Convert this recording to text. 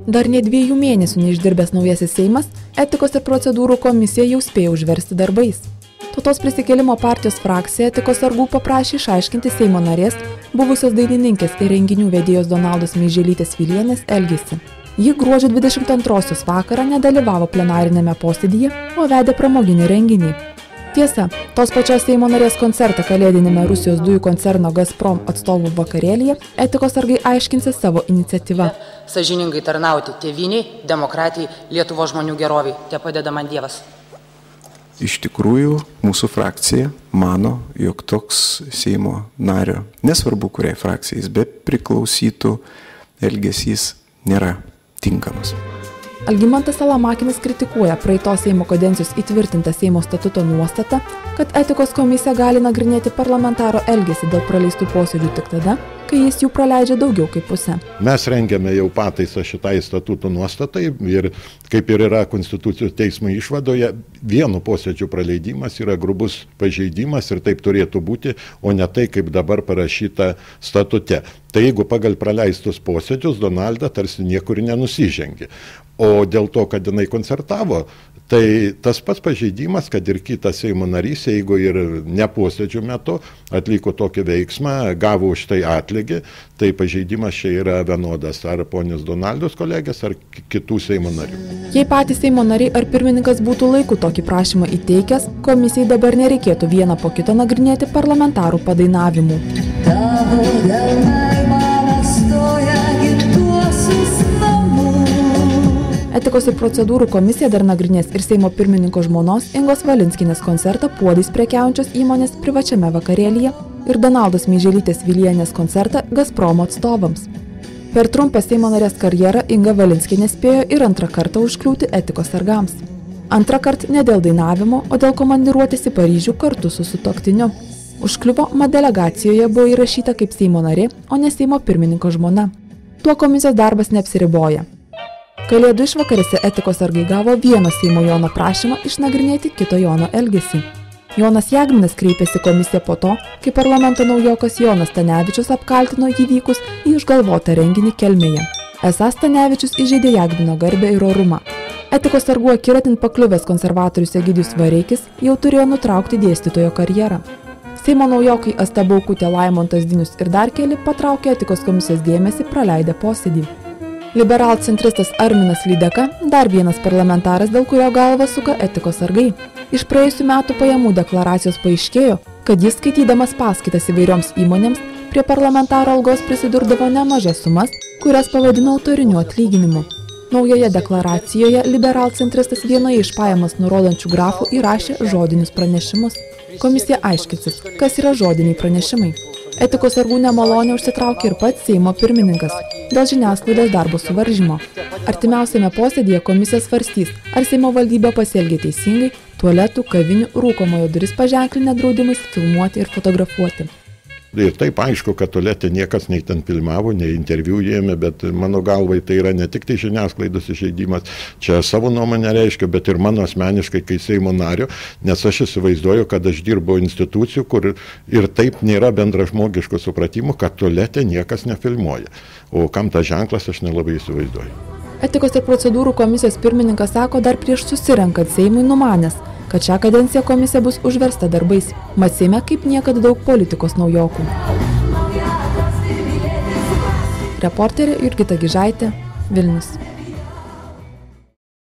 Dar ne 2 mėnesių neišdirbęs naujasis Seimas, etikos ir procedūrų komisija jau spėjo užversti darbais. Tautos prisikėlimo partijos frakcija etikos sargų paprašė išaiškinti Seimo narės, buvusios dainininkės ir renginių vedėjos Donaldos Meiželytės Vilienės elgesį. Ji gruodžio 22 vakarą nedalyvavo plenarinėme posėdyje, o vedė pramoginį renginį. Tiesa, tos pačios Seimo narės koncertą kalėdinėme Rusijos dujų koncerno Gazprom atstovų vakarėlyje etikos sargai aiškinsis savo iniciatyvą. Sąžiningai tarnauti tėvynei, demokratijai, Lietuvos žmonių geroviai. Te padeda man Dievas. Iš tikrųjų, mūsų frakcija mano, jog toks Seimo nario, nesvarbu kuriai frakcijai jis priklausytų, elgesys nėra tinkamas. Algimantas Salamakinis kritikuoja praeitos Seimo kadencijos įtvirtintą Seimo statuto nuostatą, kad etikos komisija gali nagrinėti parlamentaro elgesį dėl praleistų posėdžių tik tada, kai jis jų praleidžia daugiau kaip pusę. Mes rengiame jau pataisą šitai statuto nuostatai ir kaip ir yra Konstitucijos teismo išvadoje, vieno posėdžio praleidimas yra grubus pažeidimas ir taip turėtų būti, o ne tai, kaip dabar parašyta statute. Tai jeigu pagal praleistus posėdžius Donalda tarsi niekur nenusižengė. O dėl to, kad jinai koncertavo, tai tas pats pažeidimas, kad ir kitas Seimo narys, jeigu ir ne posėdžių metu atliko tokį veiksmą, gavo už tai atlygį, tai pažeidimas čia yra vienodas ar ponios Donaldos kolegės, ar kitų Seimo narių. Jei patys Seimo nariai ar pirmininkas būtų laiku tokį prašymą įteikęs, komisijai dabar nereikėtų vieną po kito nagrinėti parlamentarų padainavimų. Etikos ir procedūrų komisija dar nagrinės ir Seimo pirmininko žmonos Ingos Valinskinės koncertą puodais prekiaujančios įmonės privačiame vakarėlyje ir Donaldos Meiželytės Vilienės koncertą Gazpromo atstovams. Per trumpą Seimo narės karjerą Inga Valinskinė spėjo ir antrą kartą užkliūti etikos sargams. Antrą kartą ne dėl dainavimo, o dėl komandiruotės į Paryžių kartu su sutuoktiniu. Užkliuvo, mat delegacijoje buvo įrašyta kaip Seimo narė, o ne Seimo pirmininko žmona. Tuo komisijos darbas neapsiriboja. Kalėdų išvakarėse etikos sargai gavo vieno Seimo Jono prašymą išnagrinėti kito Jono elgesį. Jonas Jagminas kreipėsi komisiją po to, kai parlamento naujokas Jonas Stanevičius apkaltino jį vykus į išgalvotą renginį Kelmėje. Esą Stanevičius įžeidė Jagmino garbę ir orumą. Etikos sargų akiratin pakliuvęs konservatorius Egidijus Vareikis jau turėjo nutraukti dėstytojo karjerą. Seimo naujokai Asta Baukutė, Laimontas Dinius ir dar keli patraukė etikos komisijos dėmesį praleidę posėdį. Liberalcentristas Arminas Lydeka, dar vienas parlamentaras, dėl kurio galvą suka etikos sargai. Iš praėjusių metų pajamų deklaracijos paaiškėjo, kad jis skaitydamas paskaitas įvairioms įmonėms prie parlamentaro algos prisidurdavo nemažas sumas, kurias pavadino autoriniu atlyginimu. Naujoje deklaracijoje liberalcentristas vienoje iš pajamas nurodančių grafų įrašė žodinius pranešimus. Komisija aiškinsis, kas yra žodiniai pranešimai. Etikos sargų nemalonę užsitraukė ir pats Seimo pirmininkas dėl žiniasklaidos darbo suvaržymo. Artimiausiame posėdyje komisija svarstys, ar Seimo valdybė pasielgė teisingai, tualetų, kavinių, rūkomojo duris paženklinę draudimais filmuoti ir fotografuoti. Ir taip aišku, kad tualete niekas nei ten filmavo, nei interviu ėmė, bet mano galvai tai yra ne tik tai žiniasklaidos įžeidimas, čia savo nuomonę reiškia, bet ir mano asmeniškai kaip Seimo nario, nes aš įsivaizduoju, kad aš dirbu institucijų, kur ir taip nėra bendražmogiško supratimo, kad tualete niekas nefilmuoja. O kam tas ženklas, aš nelabai įsivaizduoju. Etikos ir procedūrų komisijos pirmininkas sako dar prieš susirenkant Seimui numanęs, kad šią kadenciją komisija bus užversta darbais. Mat Seime kaip niekada daug politikos naujokų. Reporterė Jurgita Gižaitė, Vilnius.